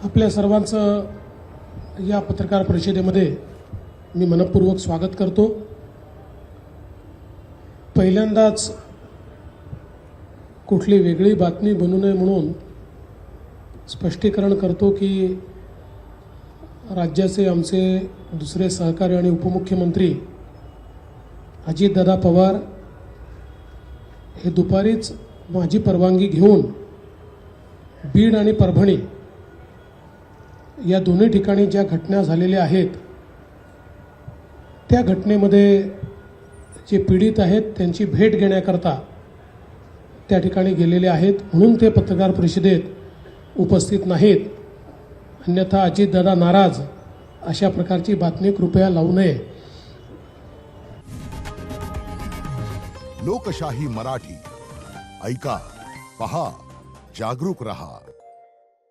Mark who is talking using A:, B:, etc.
A: आपल्या सर्वांचं या पत्रकार परिषदेमध्ये मी मनपूर्वक स्वागत करतो। पहिल्यांदाच कुठली वेगळी बातमी बनू नये म्हणून स्पष्टीकरण करतो की राज्याचे आमचे दुसरे सहकारी आणि उपमुख्यमंत्री अजितदादा पवार हे दुपारीच माझी परवानगी घेऊन बीड आणि परभणी या दोन्ही ठिकाणी ज्या घटना झालेल्या आहेत त्या घटनेमध्ये जे पीडित आहेत त्यांची भेट घेण्याकरता त्या ठिकाणी गेलेले आहेत, म्हणून ते पत्रकार परिषदेत उपस्थित नाहीत। अन्यथा अजितदादा नाराज अशा प्रकारची बातमी कृपया लावू नये।
B: लोकशाही मराठी ऐका, पहा, जागरूक रहा।